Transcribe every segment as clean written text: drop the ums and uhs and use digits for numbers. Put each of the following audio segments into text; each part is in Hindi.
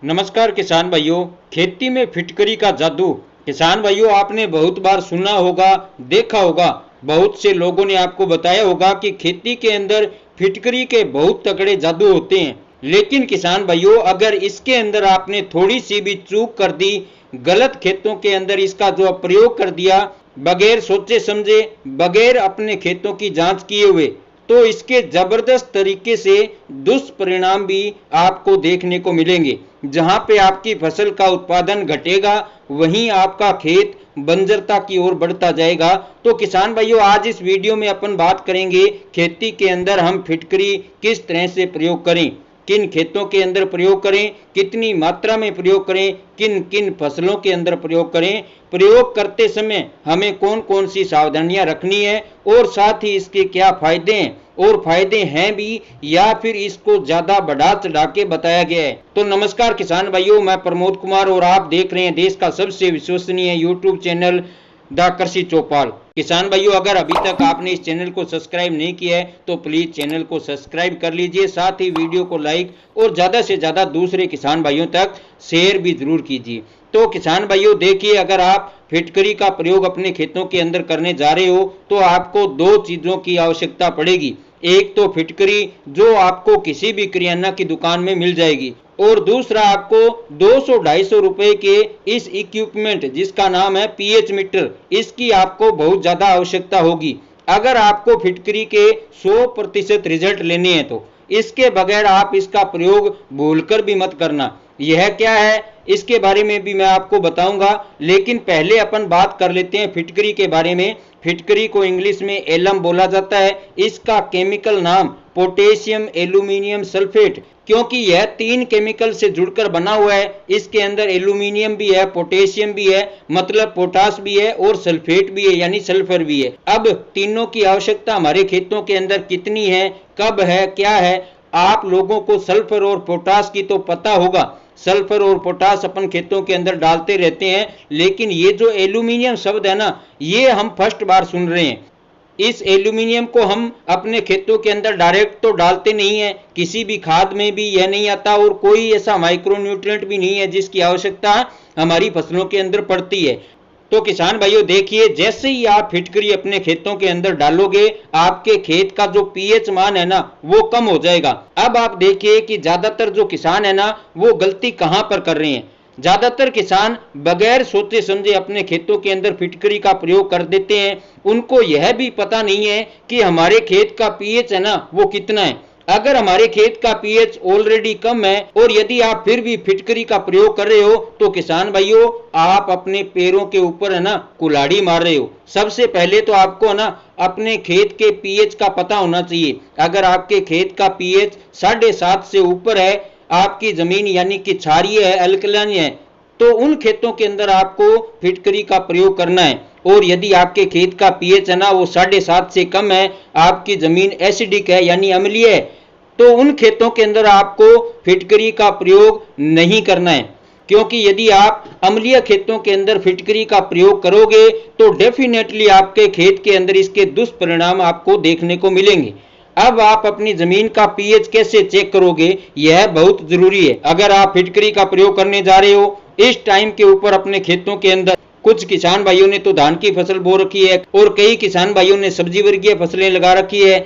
नमस्कार किसान भाइयों। खेती में फिटकरी का जादू। किसान भाइयों, आपने बहुत बार सुना होगा, देखा होगा, बहुत से लोगों ने आपको बताया होगा कि खेती के अंदर फिटकरी के बहुत तगड़े जादू होते हैं। लेकिन किसान भाइयों, अगर इसके अंदर आपने थोड़ी सी भी चूक कर दी, गलत खेतों के अंदर इसका जो प्रयोग कर दिया, बगैर सोचे समझे, बगैर अपने खेतों की जांच किए हुए, तो इसके जबरदस्त तरीके से दुष्परिणाम भी आपको देखने को मिलेंगे। जहां पे आपकी फसल का उत्पादन घटेगा, वहीं आपका खेत बंजरता की ओर बढ़ता जाएगा। तो किसान भाइयों, आज इस वीडियो में अपन बात करेंगे खेती के अंदर हम फिटकरी किस तरह से प्रयोग करें, किन खेतों के अंदर प्रयोग करें, कितनी मात्रा में प्रयोग करें, किन किन फसलों के अंदर प्रयोग करें, प्रयोग करते समय हमें कौन कौन सी सावधानियां रखनी है, और साथ ही इसके क्या फायदे हैं, और फायदे हैं भी या फिर इसको ज्यादा बढ़ा चढ़ा के बताया गया है। तो नमस्कार किसान भाइयों, मैं प्रमोद कुमार और आप देख रहे हैं देश का सबसे विश्वसनीय यूट्यूब चैनल द कृषि चौपाल। किसान भाइयों, अगर अभी तक आपने इस चैनल को सब्सक्राइब नहीं किया है तो प्लीज चैनल को सब्सक्राइब कर लीजिए। साथ ही वीडियो को लाइक और ज्यादा से ज्यादा दूसरे किसान भाइयों तक शेयर भी जरूर कीजिए। तो किसान भाइयों देखिए, अगर आप फिटकरी का प्रयोग अपने खेतों के अंदर करने जा रहे हो तो आपको दो चीजों की आवश्यकता पड़ेगी। एक तो फिटकरी जो आपको किसी भी किराना की दुकान में मिल जाएगी, और दूसरा आपको 200-250 रुपए के इस इक्विपमेंट जिसका नाम है पीएच मीटर, इसकी आपको बहुत ज्यादा आवश्यकता होगी अगर आपको फिटकरी के 100% रिजल्ट लेने हैं। तो इसके बगैर आप इसका प्रयोग भूलकर भी मत करना। यह क्या है इसके बारे में भी मैं आपको बताऊंगा, लेकिन पहले अपन बात कर लेते हैं फिटकरी के बारे में। फिटकरी को इंग्लिश में एलम बोला जाता है। इसका केमिकल नाम पोटेशियम एल्यूमिनियम सल्फेट, क्योंकि यह 3 केमिकल से जुड़कर बना हुआ है। इसके अंदर एल्यूमिनियम भी है, पोटेशियम भी है, मतलब पोटास भी है, और सल्फेट भी है यानी सल्फर भी है। अब तीनों की आवश्यकता हमारे खेतों के अंदर कितनी है, कब है, क्या है, आप लोगों को सल्फर और पोटास की तो पता होगा। सल्फर और पोटास अपन खेतों के अंदर डालते रहते हैं, लेकिन ये जो एल्यूमिनियम शब्द है ना, ये हम फर्स्ट बार सुन रहे हैं। इस एल्यूमिनियम को हम अपने खेतों के अंदर डायरेक्ट तो डालते नहीं है, किसी भी खाद में भी यह नहीं आता, और कोई ऐसा माइक्रो न्यूट्रिएंट भी नहीं है जिसकी आवश्यकता हमारी फसलों के अंदर पड़ती है। तो किसान भाइयों देखिए, जैसे ही आप फिटकरी अपने खेतों के अंदर डालोगे, आपके खेत का जो पीएच मान है ना, वो कम हो जाएगा। अब आप देखिए कि ज्यादातर जो किसान है ना, वो गलती कहां पर कर रहे हैं। ज्यादातर किसान बगैर सोचे समझे अपने खेतों के अंदर फिटकरी का प्रयोग कर देते हैं। उनको यह भी पता नहीं है कि हमारे खेत का पीएच है ना, वो कितना है। अगर हमारे खेत का पीएच ऑलरेडी कम है और यदि आप फिर भी फिटकरी का प्रयोग कर रहे हो, तो किसान भाइयों आप अपने पैरों के ऊपर है ना कुल्हाड़ी मार रहे हो। सबसे पहले तो आपको है ना अपने खेत के पीएच का पता होना चाहिए। अगर आपके खेत का पीएच 7.5 से ऊपर है, आपकी जमीन यानी कि क्षारीय है, अल्कलाइन है, तो उन खेतों के अंदर आपको फिटकरी का प्रयोग करना है। और यदि आपके खेत का पीएच है ना वो 7.5 से कम है, आपकी जमीन एसिडिक है यानी अम्लीय है, तो उन खेतों के अंदर आपको फिटकरी का प्रयोग नहीं करना है। क्योंकि यदि आप अम्लीय खेतों के अंदर फिटकरी का प्रयोग करोगे तो डेफिनेटली आपके खेत के अंदर इसके दुष्परिणाम आपको देखने को मिलेंगे। अब आप अपनी जमीन का पीएच कैसे चेक करोगे, यह बहुत जरूरी है। अगर आप फिटकरी का प्रयोग करने जा रहे हो इस टाइम के ऊपर अपने खेतों के अंदर, कुछ किसान भाइयों ने तो धान की फसल बो रखी है, और कई किसान भाइयों ने सब्जी वर्गीय फसलें लगा रखी है,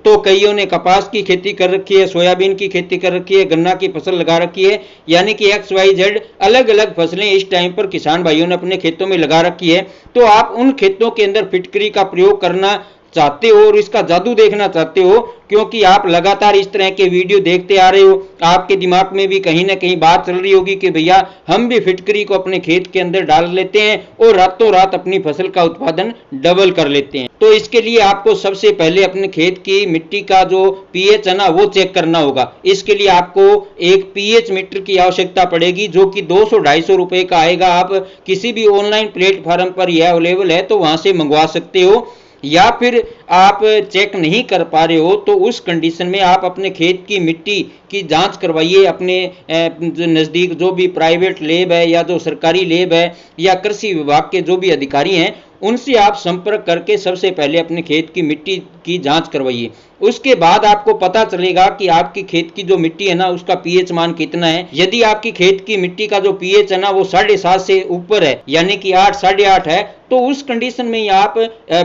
तो कईयों ने कपास की खेती कर रखी है, सोयाबीन की खेती कर रखी है, गन्ना की फसल लगा रखी है, यानी कि XYZ अलग अलग फसलें इस टाइम पर किसान भाइयों ने अपने खेतों में लगा रखी है। तो आप उन खेतों के अंदर फिटकरी का प्रयोग करना चाहते हो और इसका जादू देखना चाहते हो, क्योंकि आप लगातार इस तरह के वीडियो देखते आ रहे हो, आपके दिमाग में भी कहीं ना कहीं बात चल रही होगी कि भैया हम भी फिटकरी को अपने खेत के अंदर डाल लेते हैं और रातों रात अपनी फसल का उत्पादन डबल कर लेते हैं। तो इसके लिए आपको सबसे पहले अपने खेत की मिट्टी का जो पीएच है ना वो चेक करना होगा। इसके लिए आपको एक पीएच मीटर की आवश्यकता पड़ेगी, जो कि 200-250 रुपए का आएगा। आप किसी भी ऑनलाइन प्लेटफॉर्म पर यह अवेलेबल है तो वहां से मंगवा सकते हो, या फिर आप चेक नहीं कर पा रहे हो तो उस कंडीशन में आप अपने खेत की मिट्टी की जांच करवाइए। अपने नज़दीक जो भी प्राइवेट लैब है या जो सरकारी लैब है या कृषि विभाग के जो भी अधिकारी हैं उनसे आप संपर्क करके सबसे पहले अपने खेत की मिट्टी की जांच करवाइए। उसके बाद आपको पता चलेगा कि आपकी खेत की जो मिट्टी है ना उसका पीएच मान कितना है। यदि आपकी खेत की मिट्टी का जो पीएच है ना वो 7.5 से ऊपर है, यानी कि 8, 8.5 है, तो उस कंडीशन में ही आप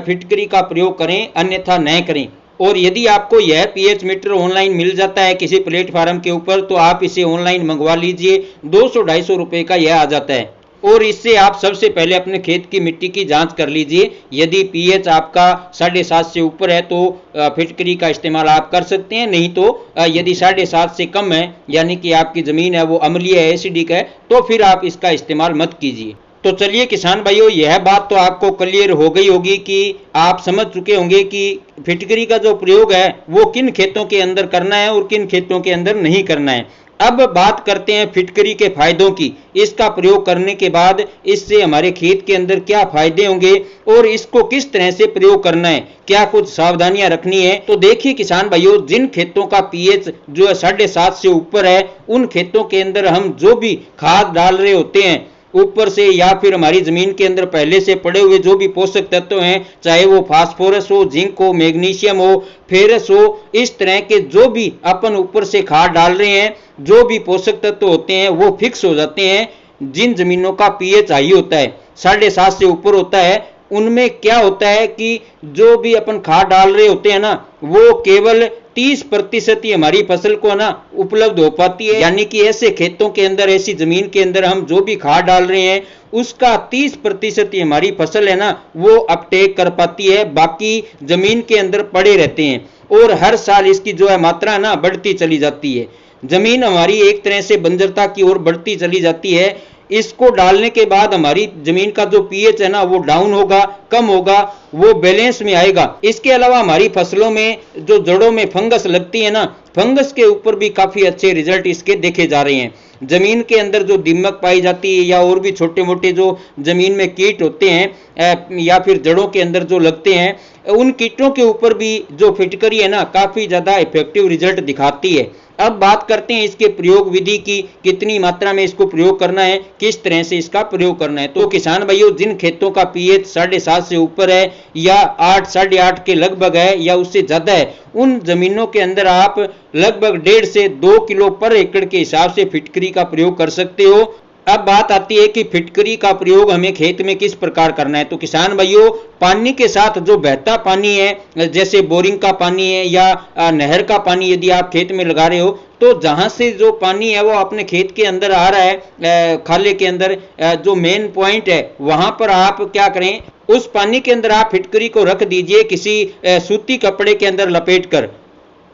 फिटकरी का प्रयोग करें, अन्यथा न करें। और यदि आपको यह पीएच मीटर ऑनलाइन मिल जाता है किसी प्लेटफार्म के ऊपर, तो आप इसे ऑनलाइन मंगवा लीजिए, 200-250 रुपए का यह आ जाता है। और इससे आप सबसे पहले अपने खेत की मिट्टी की जांच कर लीजिए। यदि पीएच आपका 7.5 से ऊपर है तो फिटकरी का इस्तेमाल आप कर सकते हैं, नहीं तो यदि 7.5 से कम है, यानी कि आपकी ज़मीन है वो अम्लीय है, एसिडिक है, तो फिर आप इसका इस्तेमाल मत कीजिए। तो चलिए किसान भाइयों, यह बात तो आपको क्लियर हो गई होगी कि आप समझ चुके होंगे कि फिटकरी का जो प्रयोग है वो किन खेतों के अंदर करना है और किन खेतों के अंदर नहीं करना है। अब बात करते हैं फिटकरी के फायदों की। इसका प्रयोग करने के बाद इससे हमारे खेत के अंदर क्या फायदे होंगे और इसको किस तरह से प्रयोग करना है, क्या कुछ सावधानियां रखनी है। तो देखिए किसान भाइयों, जिन खेतों का पीएच जो है 7.5 से ऊपर है, उन खेतों के अंदर हम जो भी खाद डाल रहे होते हैं ऊपर से, या फिर हमारी जमीन के अंदर पहले से पड़े हुए जो भी पोषक तत्व हैं, चाहे वो फास्फोरस हो, जिंक हो, मैग्नीशियम हो, फेरस हो, इस तरह के जो भी अपन ऊपर से खाद डाल रहे हैं, जो भी पोषक तत्व होते हैं वो फिक्स हो जाते हैं। जिन जमीनों का पीएच हाई होता है, 7.5 से ऊपर होता है, उनमें क्या होता है कि जो भी अपन खाद डाल रहे होते हैं ना, वो केवल 30% ही हमारी फसल को ना उपलब्ध हो पाती है। यानी कि ऐसे खेतों के अंदर, ऐसी जमीन के अंदर हम जो भी खाद डाल रहे हैं उसका 30% ही हमारी फसल है ना वो अपटेक कर पाती है, बाकी जमीन के अंदर पड़े रहते हैं और हर साल इसकी जो है मात्रा ना बढ़ती चली जाती है। जमीन हमारी एक तरह से बंजरता की ओर बढ़ती चली जाती है। इसको डालने के बाद हमारी जमीन का जो पीएच है ना वो डाउन होगा, कम होगा, वो बैलेंस में आएगा। इसके अलावा हमारी फसलों में जो जड़ों में फंगस लगती है ना, फंगस के ऊपर भी काफी अच्छे रिजल्ट इसके देखे जा रहे हैं। जमीन के अंदर जो दीमक पाई जाती है या और भी छोटे मोटे जो जमीन में कीट होते हैं या फिर जड़ों के अंदर जो लगते हैं, उन कीटों के ऊपर भी जो फिटकरी है ना काफी ज्यादा इफेक्टिव रिजल्ट दिखाती है। अब बात करते हैं इसके प्रयोग विधि की, कितनी मात्रा में इसको प्रयोग करना है, किस तरह से इसका प्रयोग करना है। तो किसान भाइयों, जिन खेतों का पीएच 7.5 से ऊपर है या 8, 8.5 के लगभग है या उससे ज्यादा है, उन जमीनों के अंदर आप लगभग 1.5 से 2 किलो पर एकड़ के हिसाब से फिटकरी का प्रयोग कर सकते हो। अब बात आती है कि फिटकरी का प्रयोग हमें खेत में किस प्रकार करना है। तो किसान भाइयों, पानी के साथ जो बहता पानी है, जैसे बोरिंग का पानी है या नहर का पानी यदि आप खेत में लगा रहे हो, तो जहां से जो पानी है वो अपने खेत के अंदर आ रहा है, खाले के अंदर जो मेन पॉइंट है, वहां पर आप क्या करें, उस पानी के अंदर आप फिटकरी को रख दीजिए किसी सूती कपड़े के अंदर लपेट कर।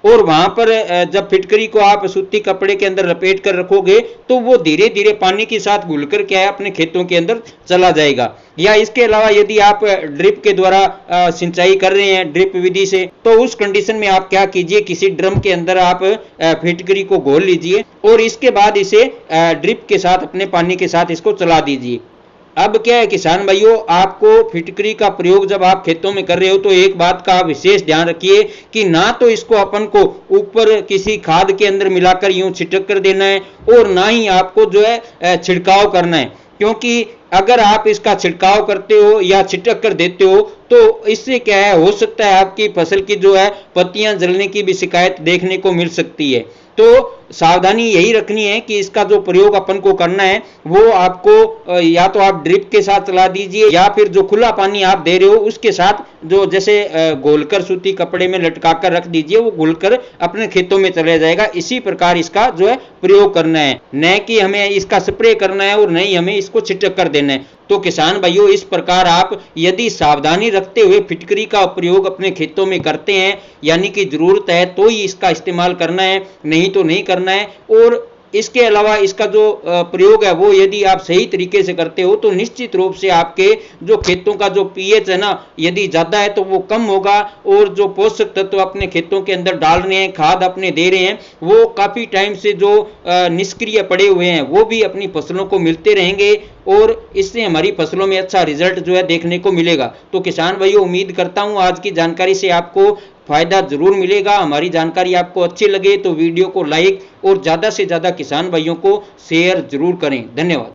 और वहां पर जब फिटकरी को आप सूती कपड़े के अंदर लपेट कर रखोगे तो वो धीरे धीरे पानी के साथ घुलकर क्या है अपने खेतों के अंदर चला जाएगा। या इसके अलावा यदि आप ड्रिप के द्वारा सिंचाई कर रहे हैं, ड्रिप विधि से, तो उस कंडीशन में आप क्या कीजिए, किसी ड्रम के अंदर आप फिटकरी को घोल लीजिए और इसके बाद इसे ड्रिप के साथ, अपने पानी के साथ इसको चला दीजिए। अब क्या है किसान भाइयों, आपको फिटकरी का प्रयोग जब आप खेतों में कर रहे हो तो एक बात का आप विशेष ध्यान रखिए कि ना तो इसको अपन को ऊपर किसी खाद के अंदर मिलाकर यूं छिटक कर देना है और ना ही आपको जो है छिड़काव करना है, क्योंकि अगर आप इसका छिड़काव करते हो या छिटक कर देते हो तो इससे क्या है, हो सकता है आपकी फसल की जो है पत्तियां जलने की भी शिकायत देखने को मिल सकती है। तो सावधानी यही रखनी है कि इसका जो प्रयोग अपन को करना है वो आपको या तो आप ड्रिप के साथ चला दीजिए या फिर जो खुला पानी आप दे रहे हो उसके साथ जो जैसे घोलकर सूती कपड़े में लटकाकर रख दीजिए, वो घुलकर अपने खेतों में चले जाएगा। इसी प्रकार इसका जो है प्रयोग करना है, न कि हमें इसका स्प्रे करना है और नहीं हमें इसको छिटक कर देना है। तो किसान भाइयों, इस प्रकार आप यदि सावधानी रखते हुए फिटकरी का प्रयोग अपने खेतों में करते हैं, यानी कि जरूरत है तो ही इसका इस्तेमाल करना है, नहीं तो नहीं करना है। और इसके अलावा इसका जो प्रयोग है वो यदि आप सही तरीके से करते हो तो निश्चित रूप से आपके जो खेतों का जो पीएच है ना, यदि ज्यादा है तो वो कम होगा और जो पोषक तत्व अपने खेतों के अंदर डाल रहे हैं, खाद अपने दे रहे हैं, वो काफी टाइम से जो निष्क्रिय पड़े हुए हैं वो भी अपनी फसलों को मिलते रहेंगे और इससे हमारी फसलों में अच्छा रिजल्ट जो है देखने को मिलेगा। तो किसान भाइयों, उम्मीद करता हूं आज की जानकारी से आपको फायदा जरूर मिलेगा। हमारी जानकारी आपको अच्छी लगे तो वीडियो को लाइक और ज्यादा से ज्यादा किसान भाइयों को शेयर जरूर करें। धन्यवाद।